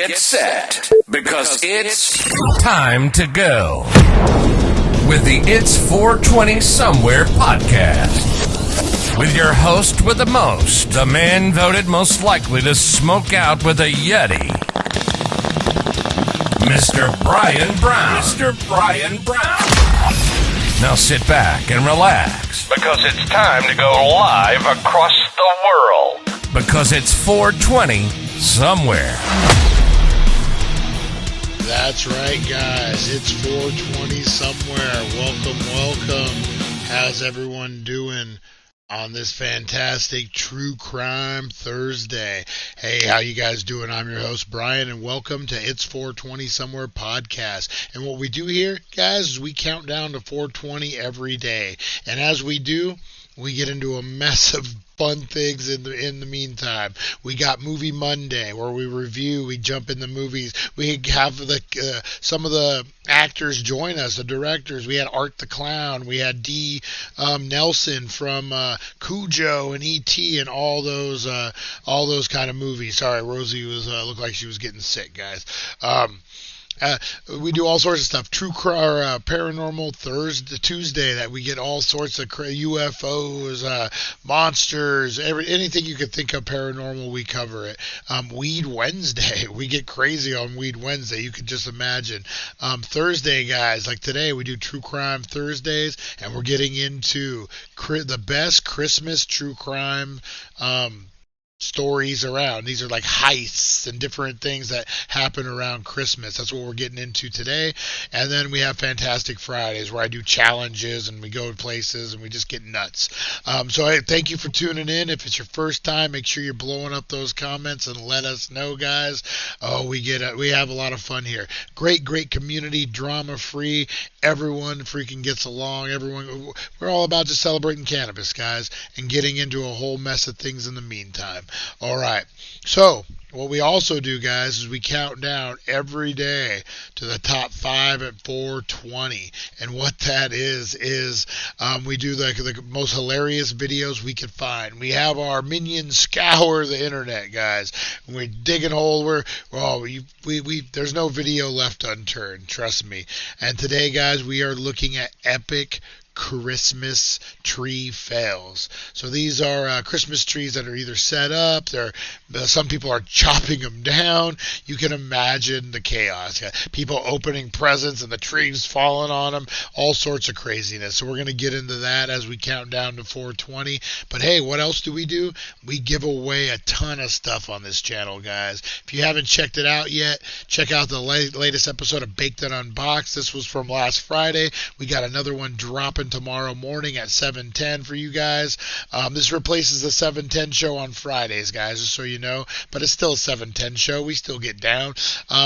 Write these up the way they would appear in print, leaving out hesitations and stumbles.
Get set, because it's time to go with the It's 420 Somewhere podcast. With your host with the most, the man voted most likely to smoke out with a Yeti, Mr. Brian Brown. Mr. Brian Brown. Now sit back and relax, because it's time to go live across the world. Because it's 420 Somewhere. That's right, guys. It's 420 Somewhere. Welcome. How's everyone doing on this fantastic True Crime Thursday? Hey, how you guys doing? I'm your host, Brian, and welcome to It's 420 Somewhere podcast. And what we do here, guys, is we count down to 420 every day. And as we do, we get into a mess of fun things in the meantime. We got Movie Monday, where we review, we jump in the movies. We have some of the actors join us, the directors. We had Art the Clown. We had D. Nelson from Cujo and E.T. and all those kind of movies. Sorry, Rosie was looked like she was getting sick, guys. We do all sorts of stuff. True crime, paranormal Tuesday, that we get all sorts of UFOs, monsters, anything you could think of paranormal, we cover it. Weed Wednesday, we get crazy on Weed Wednesday. You could just imagine. Thursday, guys, like today, we do True Crime Thursdays, and we're getting into the best Christmas true crime stories around. These are like heists and different things that happen around Christmas. That's what we're getting into today. And then we have Fantastic Fridays, where I do challenges and we go to places and we just get nuts. So I thank you for tuning in. If it's your first time, make sure you're blowing up those comments and let us know, guys. Oh, we have a lot of fun here. Great community, drama free. Everyone freaking gets along. We're all about just celebrating cannabis, guys, and getting into a whole mess of things in the meantime. All right. So what we also do, guys, is we count down every day to the top 5 at 420. And what that is we do the most hilarious videos we could find. We have our minions scour the internet, guys. We're digging hole. There's no video left unturned. Trust me. And today, guys, we are looking at epic Christmas tree fails. So these are Christmas trees that are either set up, some people are chopping them down. You can imagine the chaos. People opening presents and the trees falling on them, all sorts of craziness. So we're going to get into that as we count down to 420. But hey, what else do? We give away a ton of stuff on this channel, guys. If you haven't checked it out yet, check out the latest episode of Baked and Unboxed. This was from last Friday. We got another one dropping tomorrow morning at 7:10 for you guys. This replaces the 7:10 show on Fridays, guys, just so you know, but it's still a 7:10 show. We still get down.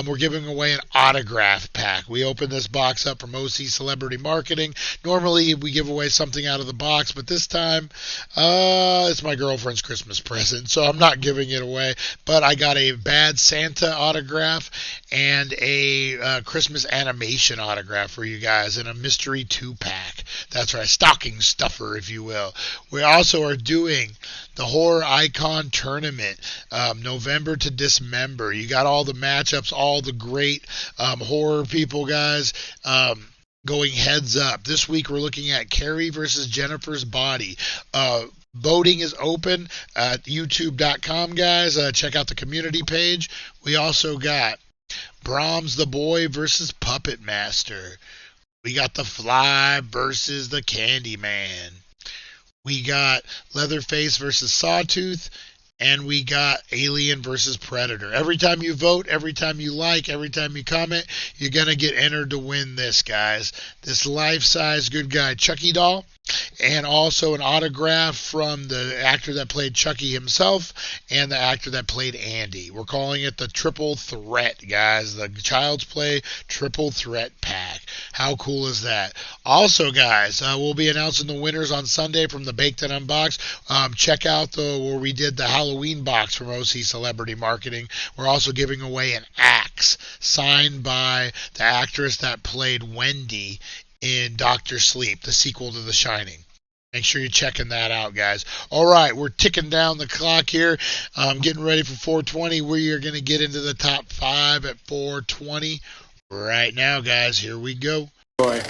We're giving away an autograph pack. We opened this box up from OC Celebrity Marketing. Normally we give away something out of the box, but this time it's my girlfriend's Christmas present, so I'm not giving it away. But I got a Bad Santa autograph and a Christmas animation autograph for you guys, and a mystery 2-pack. That's right, stocking stuffer, if you will. We also are doing the Horror Icon Tournament, November to Dismember. You got all the matchups, all the great horror people, guys, going heads up. This week we're looking at Carrie versus Jennifer's Body. Voting is open at youtube.com, guys. Check out the community page. We also got Brahms the Boy versus Puppet Master. We got The Fly versus the Candyman. We got Leatherface versus Sawtooth. And we got Alien versus Predator. Every time you vote, every time you like, every time you comment, you're going to get entered to win this, guys. This life-size good guy Chucky doll. And also an autograph from the actor that played Chucky himself and the actor that played Andy. We're calling it the Triple Threat, guys. The Child's Play Triple Threat Pack. How cool is that? Also, guys, we'll be announcing the winners on Sunday from the Baked and Unboxed. Check out where we did the Halloween box from OC Celebrity Marketing. We're also giving away an axe signed by the actress that played Wendy in Dr. Sleep, the sequel to The Shining. Make sure you're checking that out, guys. All right, we're ticking down the clock here. Getting ready for 420. We are going to get into the top 5 at 420 right now, guys. Here we go. Boy.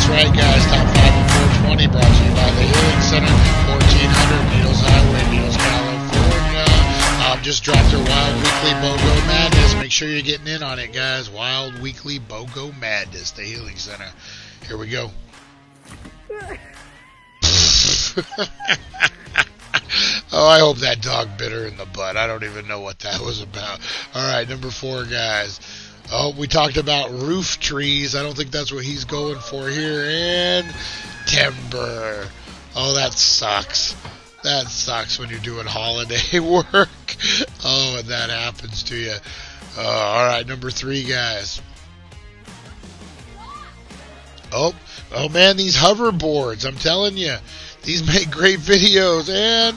Right, guys, top 5 at 420 brought to you by the Healing Center, 1400 Needles Highway, Needles, California. Just dropped their Wild Weekly BOGO Madness. Make sure you're getting in on it, guys. Wild Weekly BOGO Madness, the Healing Center. Here we go. Oh, I hope that dog bit her in the butt. I don't even know what that was about. All right, number 4, guys. Oh, we talked about roof trees. I don't think that's what he's going for here. And timber. Oh, that sucks. That sucks when you're doing holiday work. Oh, and that happens to you. All right, number 3, guys. Oh, man, these hoverboards. I'm telling you, these make great videos. And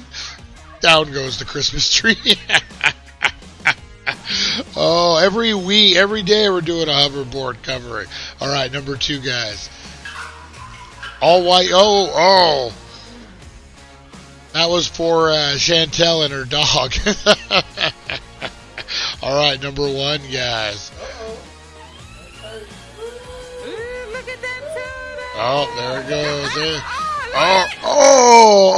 down goes the Christmas tree. Oh, every day we're doing a hoverboard covering. All right, number 2, guys. All white. Oh. That was for Chantel and her dog. All right, number 1, guys. Look at them two. Oh, there it goes. Oh.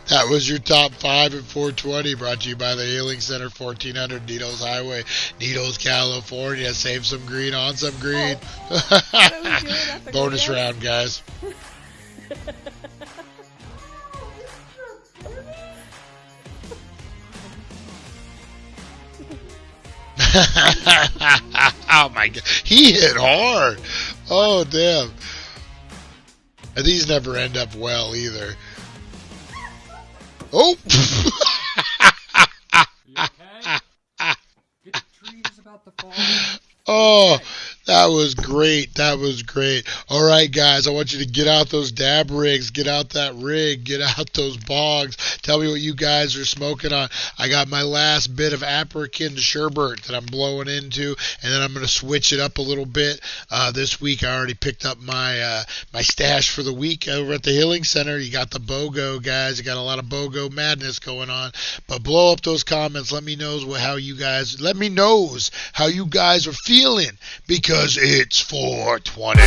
That was your top 5 at 420, brought to you by the Healing Center, 1400 Needles Highway, Needles, California. Save some green on some green. Bonus round, guys. Oh my God, he hit hard. Oh damn. And these never end up well either. Oh! Oh, that was great. That was great. All right, guys, I want you to get out those dab rigs, get out that rig, get out those bogs. Tell me what you guys are smoking on. I got my last bit of African sherbet that I'm blowing into, and then I'm going to switch it up a little bit. This week, I already picked up my my stash for the week over at the Healing Center. You got the BOGO, guys. You got a lot of BOGO madness going on. But blow up those comments. Let me know how you guys are feeling, because it's 420.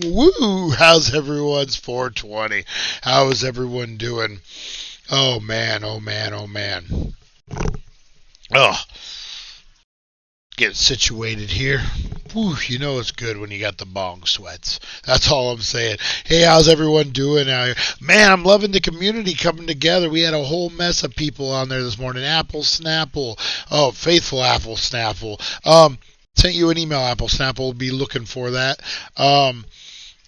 Woo! How's everyone's 420? How is everyone doing? Oh man, oh man, oh man. Oh, get situated here. Whew, you know it's good when you got the bong sweats. That's all I'm saying. Hey, how's everyone doing out here? Man, I'm loving the community coming together. We had a whole mess of people on there this morning. Apple Snapple. Oh, faithful Apple Snapple. Sent you an email, Apple Snapple. Be looking for that.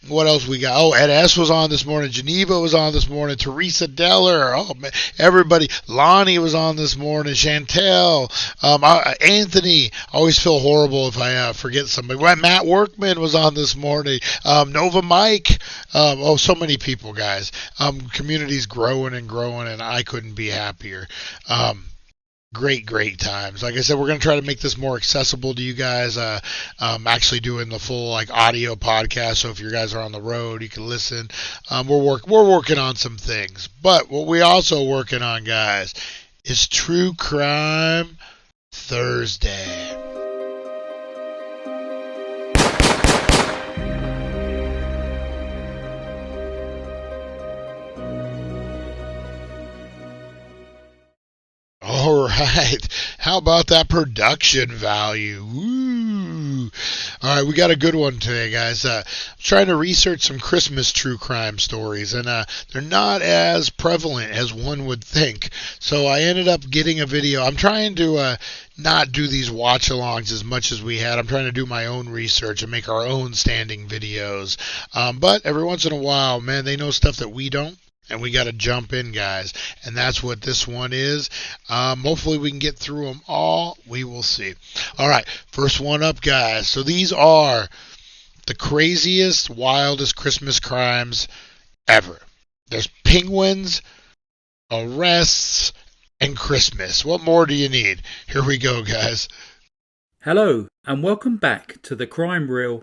What else we got? Oh, Ed S. was on this morning. Geneva was on this morning. Teresa Deller. Oh, man. Everybody. Lonnie was on this morning. Chantel. Anthony. I always feel horrible if I forget somebody. Matt Workman was on this morning. Nova Mike. So many people, guys. Community's growing and growing, and I couldn't be happier. Great times. Like I said, we're going to try to make this more accessible to you guys. Actually doing the full audio podcast, so if you guys are on the road, you can listen. We're working on some things, but what we also working on, guys, is True Crime Thursday. All right. How about that production value? Woo. All right, we got a good one today, guys. I'm trying to research some Christmas true crime stories, and they're not as prevalent as one would think. So I ended up getting a video. I'm trying to not do these watch-alongs as much as we had. I'm trying to do my own research and make our own standing videos. But every once in a while, man, they know stuff that we don't. And we got to jump in, guys. And that's what this one is. Hopefully we can get through them all. We will see. All right. First one up, guys. So these are the craziest, wildest Christmas crimes ever. There's penguins, arrests, and Christmas. What more do you need? Here we go, guys. Hello, and welcome back to the Crime Reel.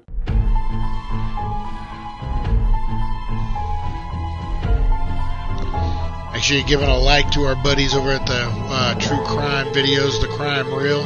Make sure you're giving a like to our buddies over at the True Crime Videos, the Crime Reel.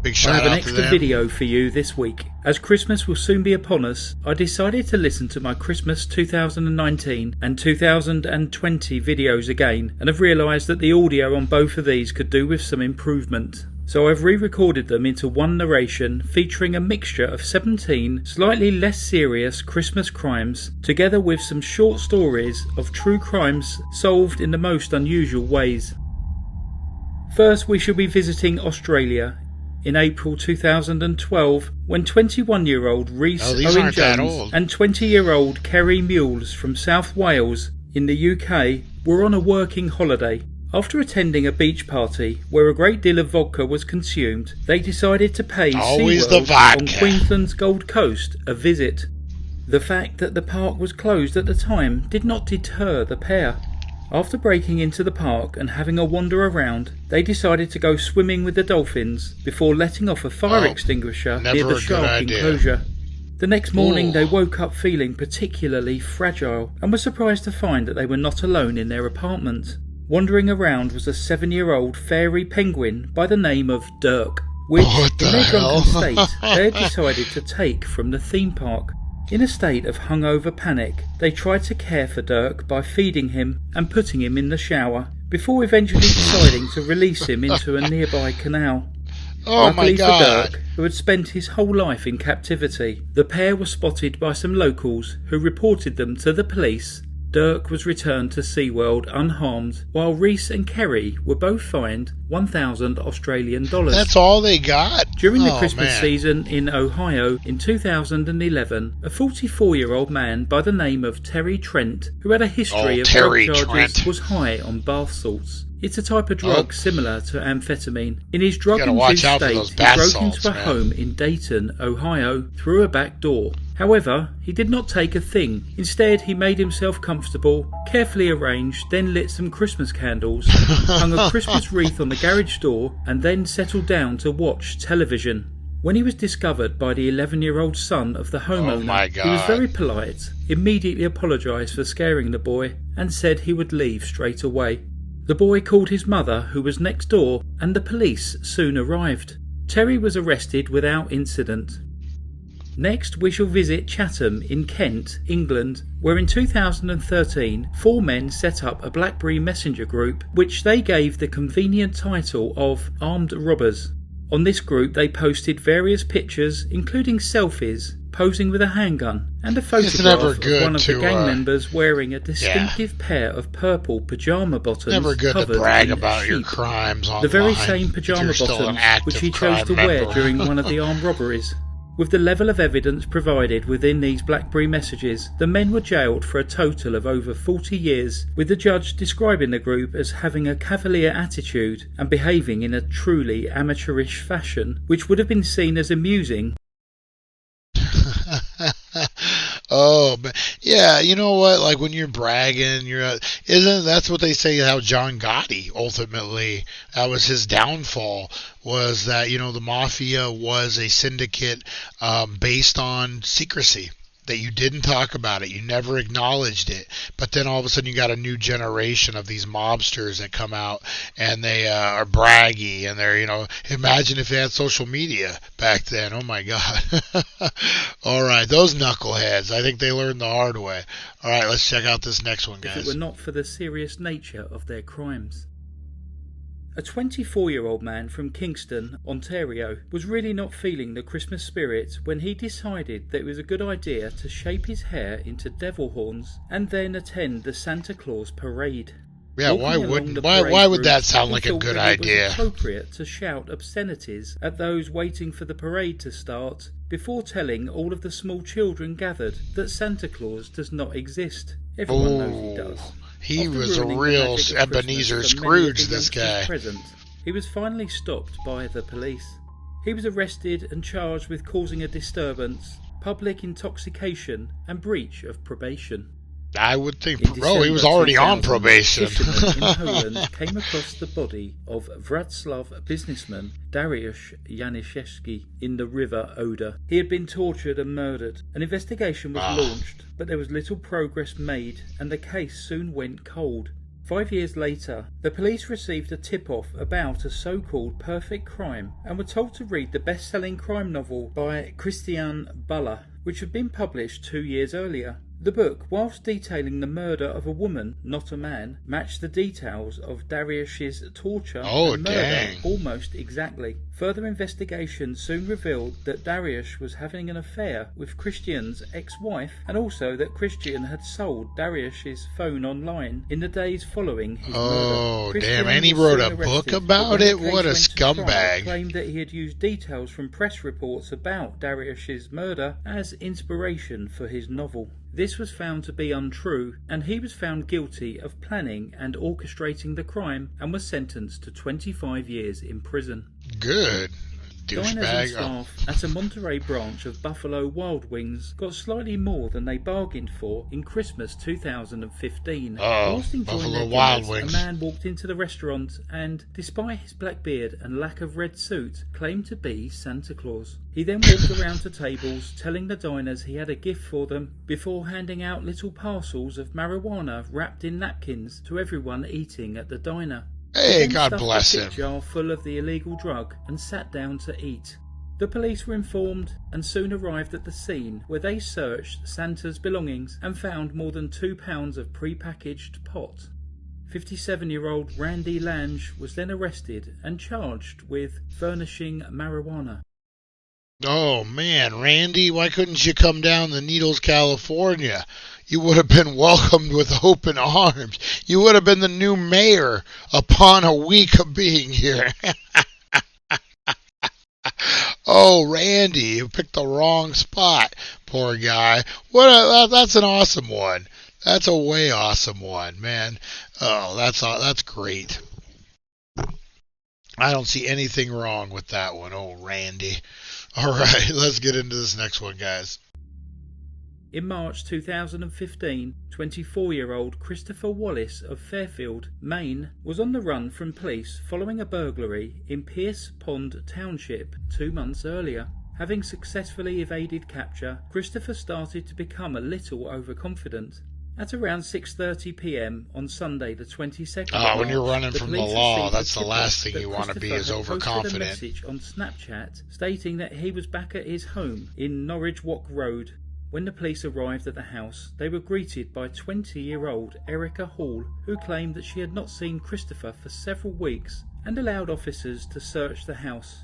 Big shout out to them. I have an extra video for you this week. As Christmas will soon be upon us, I decided to listen to my Christmas 2019 and 2020 videos again, and have realised that the audio on both of these could do with some improvement. So I've re-recorded them into one narration featuring a mixture of 17 slightly less serious Christmas crimes, together with some short stories of true crimes solved in the most unusual ways. First, we shall be visiting Australia in April 2012, when 21-year-old Rhys Owen Jones and 20-year-old Kerry Mules from South Wales in the UK were on a working holiday. After attending a beach party where a great deal of vodka was consumed, they decided to pay SeaWorld on Queensland's Gold Coast a visit. The fact that the park was closed at the time did not deter the pair. After breaking into the park and having a wander around, they decided to go swimming with the dolphins before letting off a fire extinguisher near the shark enclosure. The next morning they woke up feeling particularly fragile and were surprised to find that they were not alone in their apartment. Wandering around was a 7-year-old fairy penguin by the name of Dirk, which, in their drunken state, they had decided to take from the theme park. In a state of hungover panic, they tried to care for Dirk by feeding him and putting him in the shower, before eventually deciding to release him into a nearby canal. Luckily for Dirk, who had spent his whole life in captivity, the pair were spotted by some locals who reported them to the police. Dirk was returned to SeaWorld unharmed, while Rhys and Kerry were both fined $1,000 Australian. That's all they got? During the Christmas season in Ohio in 2011, a 44-year-old man by the name of Terry Trent, who had a history of drug charges, was high on bath salts. It's a type of drug similar to amphetamine. In his drug-induced state, he broke into a home in Dayton, Ohio, through a back door. However, he did not take a thing. Instead, he made himself comfortable, carefully arranged, then lit some Christmas candles, hung a Christmas wreath on the garage door, and then settled down to watch television. When he was discovered by the 11-year-old son of the homeowner, he was very polite, immediately apologised for scaring the boy, and said he would leave straight away. The boy called his mother, who was next door, and the police soon arrived. Terry was arrested without incident. Next, we shall visit Chatham in Kent, England, where in 2013, 4 men set up a BlackBerry Messenger group, which they gave the convenient title of Armed Robbers. On this group, they posted various pictures, including selfies, posing with a handgun, and a photograph of one of the gang members wearing a distinctive pair of purple pyjama bottoms. Never good to brag about your crimes online. The very same pyjama bottoms which he chose to wear during one of the armed robberies. With the level of evidence provided within these BlackBerry messages, the men were jailed for a total of over 40 years, with the judge describing the group as having a cavalier attitude and behaving in a truly amateurish fashion, which would have been seen as amusing. Oh, but yeah, you know what? Like when you're bragging, that's what they say? How John Gotti ultimately, that was his downfall. Was that the mafia was a syndicate based on secrecy. That you didn't talk about it, you never acknowledged it, but then all of a sudden you got a new generation of these mobsters that come out and they are braggy and they're imagine if they had social media back then. Oh my God. All right, those knuckleheads, I think they learned the hard way. All right, let's check out this next one, guys. If it were not for the serious nature of their crimes. A 24-year-old man from Kingston, Ontario, was really not feeling the Christmas spirit when he decided that it was a good idea to shape his hair into devil horns and then attend the Santa Claus parade. Yeah, why would that sound like a good idea? It was appropriate to shout obscenities at those waiting for the parade to start before telling all of the small children gathered that Santa Claus does not exist. Everyone knows he does. He was a real Ebenezer Scrooge, this guy. He was finally stopped by the police. He was arrested and charged with causing a disturbance, public intoxication, and breach of probation. I would think, he was already on probation. Fishermen in Poland came across the body of Wrocław businessman Dariusz Janiszewski in the River Oder. He had been tortured and murdered. An investigation was launched, but there was little progress made, and the case soon went cold. 5 years later, the police received a tip-off about a so-called perfect crime and were told to read the best-selling crime novel by Christian Buller, which had been published 2 years earlier. The book, whilst detailing the murder of a woman, not a man, matched the details of Dariusz's torture and murder almost exactly. Further investigation soon revealed that Dariusz was having an affair with Christian's ex-wife, and also that Christian had sold Dariusz's phone online in the days following his murder. Oh, damn, and he wrote a book about it? What a scumbag. Claimed that he had used details from press reports about Dariusz's murder as inspiration for his novel. This was found to be untrue, and he was found guilty of planning and orchestrating the crime and was sentenced to 25 years in prison. Good. Diners and staff at a Monterey branch of Buffalo Wild Wings got slightly more than they bargained for in Christmas 2015. Whilst enjoying their dinners, a man walked into the restaurant and, despite his black beard and lack of red suit, claimed to be Santa Claus. He then walked around to tables, telling the diners he had a gift for them, before handing out little parcels of marijuana wrapped in napkins to everyone eating at the diner. Hey, God bless him. A jar full of the illegal drug and sat down to eat. The police were informed and soon arrived at the scene, where they searched Santa's belongings and found more than 2 pounds of pre-packaged pot. 57-year-old Randy Lange was then arrested and charged with furnishing marijuana. Oh man, Randy, why couldn't you come down to Needles, California? You would have been welcomed with open arms. You would have been the new mayor upon a week of being here. Oh, Randy, you picked the wrong spot. Poor guy. That's an awesome one. That's a way awesome one, man. Oh, that's great. I don't see anything wrong with that one. Oh, Randy. All right, let's get into this next one, guys. In March 2015, 24-year-old Christopher Wallace of Fairfield, Maine, was on the run from police following a burglary in Pierce Pond Township 2 months earlier. Having successfully evaded capture, Christopher started to become a little overconfident. At around 6:30 p.m. on Sunday the 22nd of March, when you're running from the law, that's the last thing you want to be, is overconfident. A message on Snapchat stating that he was back at his home in Norwich Walk Road. When the police arrived at the house, they were greeted by 20-year-old Erica Hall, who claimed that she had not seen Christopher for several weeks and allowed officers to search the house.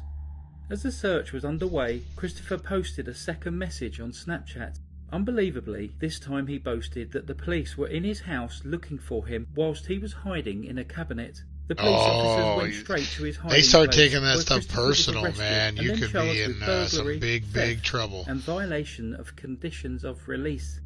As the search was underway, Christopher posted a second message on Snapchat. Unbelievably, this time he boasted that the police were in his house looking for him whilst he was hiding in a cabinet. The police officers went straight to his hiding place. They start taking that stuff Christopher was personal, arrested man. You and then could charged be with in burglary, some big theft, trouble. and violation of conditions of release.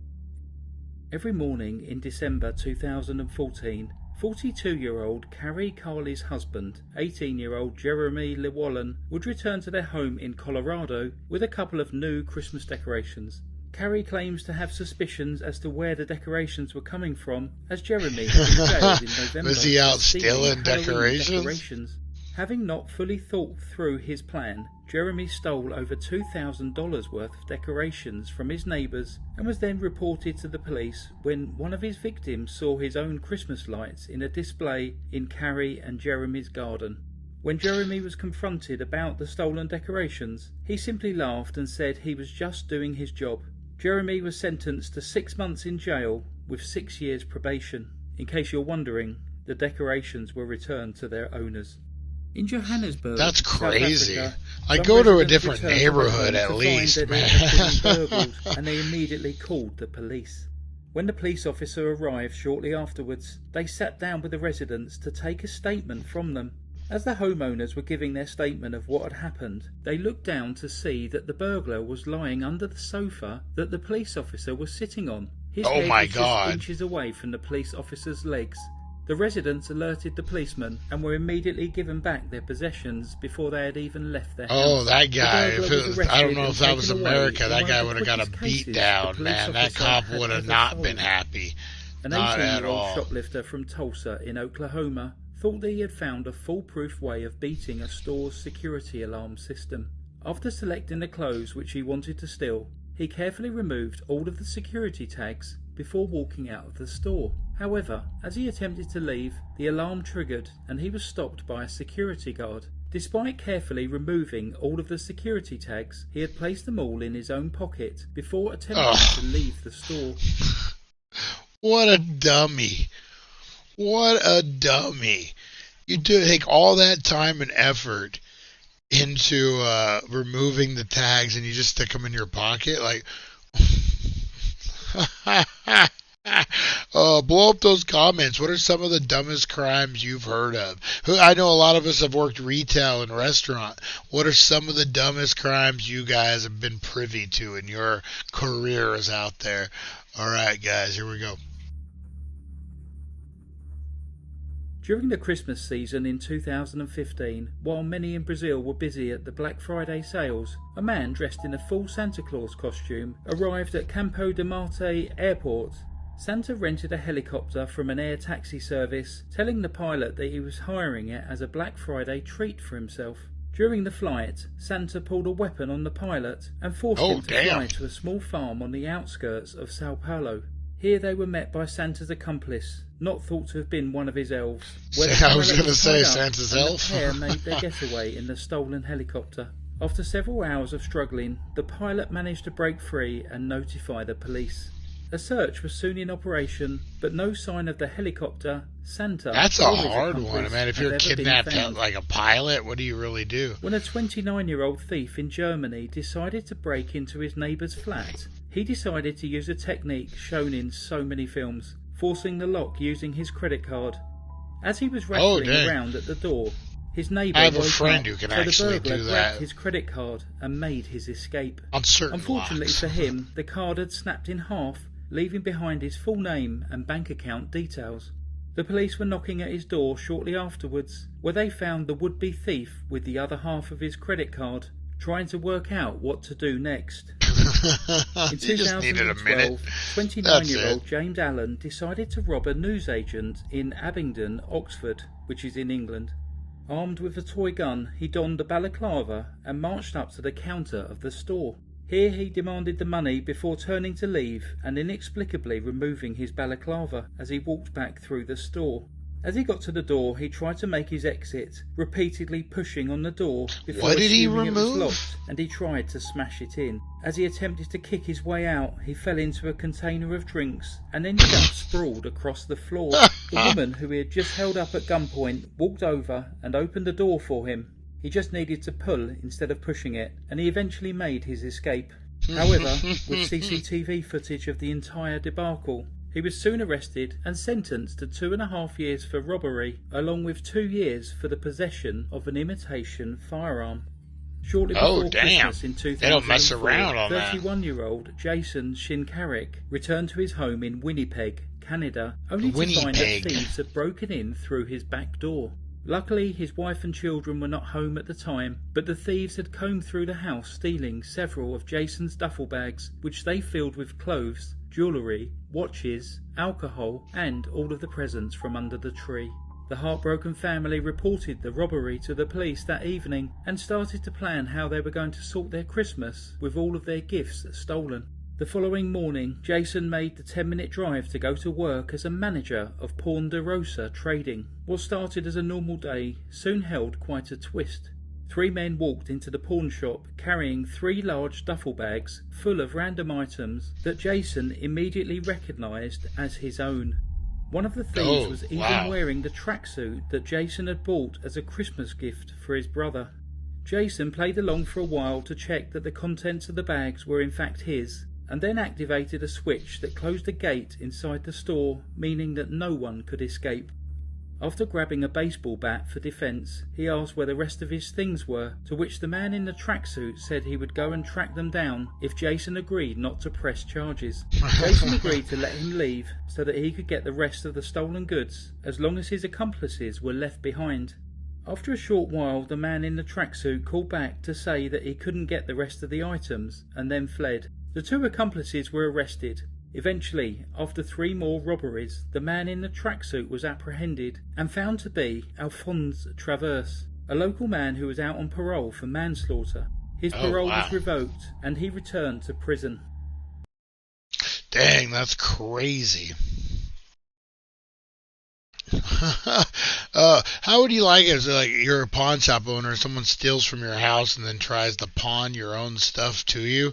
Every morning in December 2014, 42-year-old Carrie Carley's husband, 18-year-old Jeremy Llewellyn, would return to their home in Colorado with a couple of new Christmas decorations. Carrie claims to have suspicions as to where the decorations were coming from, as Jeremy had been jailed in November. Was he out for stealing Halloween decorations? Having not fully thought through his plan, Jeremy stole over $2,000 worth of decorations from his neighbours and was then reported to the police when one of his victims saw his own Christmas lights in a display in Carrie and Jeremy's garden. When Jeremy was confronted about the stolen decorations, he simply laughed and said he was just doing his job. Jeremy was sentenced to 6 months in jail with 6 years probation. In case you're wondering, the decorations were returned to their owners. In Johannesburg, that's crazy. South Africa, I go to a different neighborhood at least, man. And they immediately called the police. When the police officer arrived shortly afterwards, they sat down with the residents to take a statement from them. As the homeowners were giving their statement of what had happened, they looked down to see that the burglar was lying under the sofa that the police officer was sitting on. His head was just inches away from the police officer's legs. The residents alerted the policeman and were immediately given back their possessions before they had even left their house. Oh, that guy. I don't know if that was America. That guy would have got a beat down, man. That cop would have not been happy. An Not at 18-year-old all. shoplifter from Tulsa in Oklahoma thought that he had found a foolproof way of beating a store's security alarm system. After selecting the clothes which he wanted to steal, he carefully removed all of the security tags before walking out of the store. However, as he attempted to leave, the alarm triggered and he was stopped by a security guard. Despite carefully removing all of the security tags, he had placed them all in his own pocket before attempting to leave the store. What a dummy. What a dummy. You take all that time and effort into removing the tags and you just stick them in your pocket? Like, blow up those comments. What are some of the dumbest crimes you've heard of? I know a lot of us have worked retail and restaurant. What are some of the dumbest crimes you guys have been privy to in your careers out there? All right, guys, here we go. During the Christmas season in 2015, while many in Brazil were busy at the Black Friday sales, a man dressed in a full Santa Claus costume arrived at Campo de Marte Airport. Santa rented a helicopter from an air taxi service, telling the pilot that he was hiring it as a Black Friday treat for himself. During the flight, Santa pulled a weapon on the pilot and forced him to fly to a small farm on the outskirts of Sao Paulo. Here they were met by Santa's accomplice, not thought to have been one of his elves. I was going to say Santa's elf. The pair made their getaway in the stolen helicopter. After several hours of struggling, the pilot managed to break free and notify the police. A search was soon in operation, but no sign of the helicopter, Santa... That's a hard one, man. If you're kidnapped like a pilot, what do you really do? When a 29-year-old thief in Germany decided to break into his neighbour's flat, he decided to use a technique shown in so many films, forcing the lock using his credit card. As he was rattling around at the door, his neighbour woke up, so the burglar grabbed his credit card and made his escape. Unfortunately for him, the card had snapped in half, leaving behind his full name and bank account details. The police were knocking at his door shortly afterwards, where they found the would-be thief with the other half of his credit card, trying to work out what to do next. In 2012, 29-year-old James Allen decided to rob a newsagent in Abingdon, Oxford, which is in England. Armed with a toy gun, he donned a balaclava and marched up to the counter of the store. Here he demanded the money before turning to leave and inexplicably removing his balaclava as he walked back through the store. As he got to the door, he tried to make his exit, repeatedly pushing on the door before assuming it was locked, and he tried to smash it in. As he attempted to kick his way out, he fell into a container of drinks and ended up sprawled across the floor. The woman who he had just held up at gunpoint walked over and opened the door for him. He just needed to pull instead of pushing it, and he eventually made his escape. However, with CCTV footage of the entire debacle, he was soon arrested and sentenced to 2.5 years for robbery, along with 2 years for the possession of an imitation firearm. Shortly before Christmas in 2004, they don't mess around on 31-year-old Jason Shinkarik returned to his home in Winnipeg, Canada, only to find that thieves had broken in through his back door. Luckily, his wife and children were not home at the time, but the thieves had combed through the house, stealing several of Jason's duffel bags, which they filled with clothes, jewellery, watches, alcohol, and all of the presents from under the tree. The heartbroken family reported the robbery to the police that evening and started to plan how they were going to sort their Christmas with all of their gifts stolen. The following morning, Jason made the 10-minute drive to go to work as a manager of Ponderosa Trading. What started as a normal day soon held quite a twist. 3 men walked into the pawn shop carrying 3 large duffel bags full of random items that Jason immediately recognised as his own. One of the thieves was even wearing the tracksuit that Jason had bought as a Christmas gift for his brother. Jason played along for a while to check that the contents of the bags were in fact his, and then activated a switch that closed a gate inside the store, meaning that no one could escape. After grabbing a baseball bat for defence, he asked where the rest of his things were, to which the man in the tracksuit said he would go and track them down if Jason agreed not to press charges. Jason agreed to let him leave so that he could get the rest of the stolen goods, as long as his accomplices were left behind. After a short while, the man in the tracksuit called back to say that he couldn't get the rest of the items, and then fled. The 2 accomplices were arrested. Eventually, after 3 more robberies, the man in the tracksuit was apprehended and found to be Alphonse Traverse, a local man who was out on parole for manslaughter. His parole was revoked and he returned to prison. Dang, that's crazy. How would you like it if like you're a pawn shop owner and someone steals from your house and then tries to pawn your own stuff to you?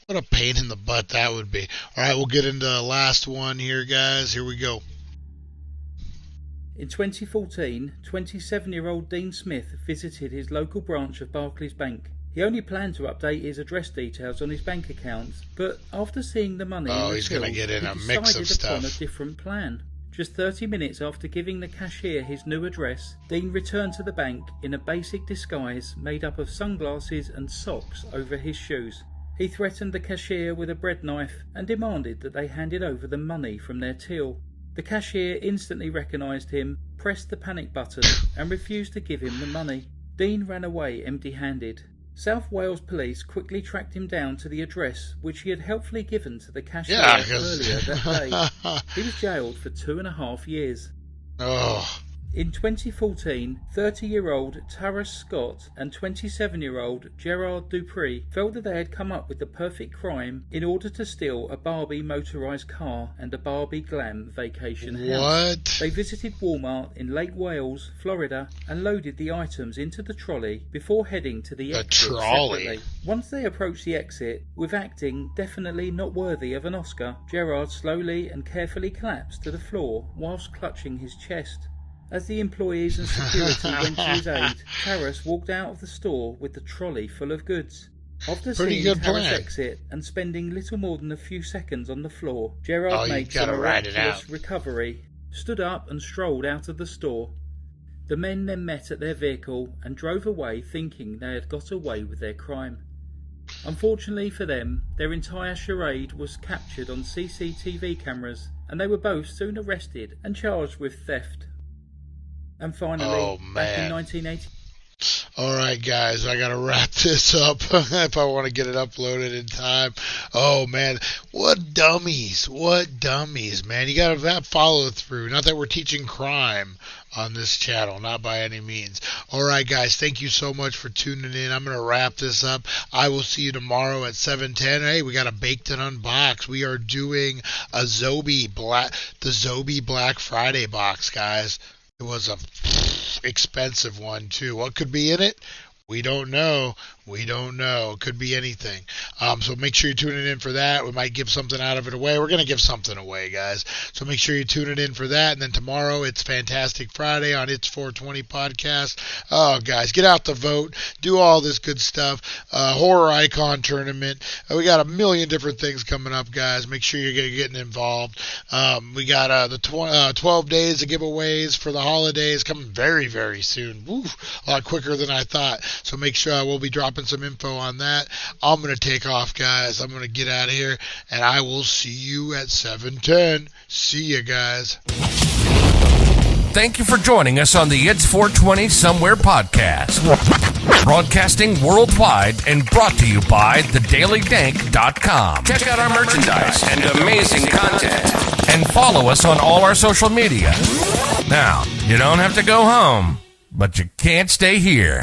What a pain in the butt that would be. All right, we'll get into the last one here, guys. Here we go. In 2014, 27-year-old Dean Smith visited his local branch of Barclays Bank. He only planned to update his address details on his bank account, but after seeing the money he's going to get in a mix of stuff. Upon a different plan. Just 30 minutes after giving the cashier his new address, Dean returned to the bank in a basic disguise made up of sunglasses and socks over his shoes. He threatened the cashier with a bread knife and demanded that they handed over the money from their till. The cashier instantly recognised him, pressed the panic button and refused to give him the money. Dean ran away empty-handed. South Wales police quickly tracked him down to the address which he had helpfully given to the cashier earlier that day. He was jailed for 2.5 years. In 2014, 30-year-old Taras Scott and 27-year-old Gerard Dupree felt that they had come up with the perfect crime in order to steal a Barbie motorised car and a Barbie glam vacation house. They visited Walmart in Lake Wales, Florida, and loaded the items into the trolley before heading to the exit separately. Once they approached the exit, with acting definitely not worthy of an Oscar, Gerard slowly and carefully collapsed to the floor whilst clutching his chest. As the employees and security went to his aid, Taras walked out of the store with the trolley full of goods. After seeing Taras exit and spending little more than a few seconds on the floor, Gerard made some miraculous recovery, stood up and strolled out of the store. The men then met at their vehicle and drove away thinking they had got away with their crime. Unfortunately for them, their entire charade was captured on CCTV cameras, and they were both soon arrested and charged with theft. And finally, back in 1980... Alright guys, I gotta wrap this up if I want to get it uploaded in time. Oh man, what dummies, man. You gotta have follow through. Not that we're teaching crime on this channel, not by any means. Alright guys, thank you so much for tuning in. I'm gonna wrap this up. I will see you tomorrow at 7:10. Hey, we got a Baked and Unboxed. We are doing a the Zobi Black Friday box, guys. It was a expensive one too. What could be in it? We don't know. We don't know. It could be anything. So make sure you're tuning in for that. We might give something out of it away. We're going to give something away, guys. So make sure you tune it in for that. And then tomorrow, it's Fantastic Friday on It's 420 podcast. Oh, guys, get out the vote. Do all this good stuff. Horror Icon Tournament. We got a million different things coming up, guys. Make sure you're getting involved. We got the 12 days of giveaways for the holidays coming very, very soon. Woo, a lot quicker than I thought. So make sure we'll be dropping some info on that. I'm going to take off, guys. I'm going to get out of here, and I will see you at 7:10. See you, guys. Thank you for joining us on the It's 420 Somewhere podcast. Broadcasting worldwide and brought to you by thedailydank.com. Check out our merchandise and amazing content. And follow us on all our social media. Now, you don't have to go home, but you can't stay here.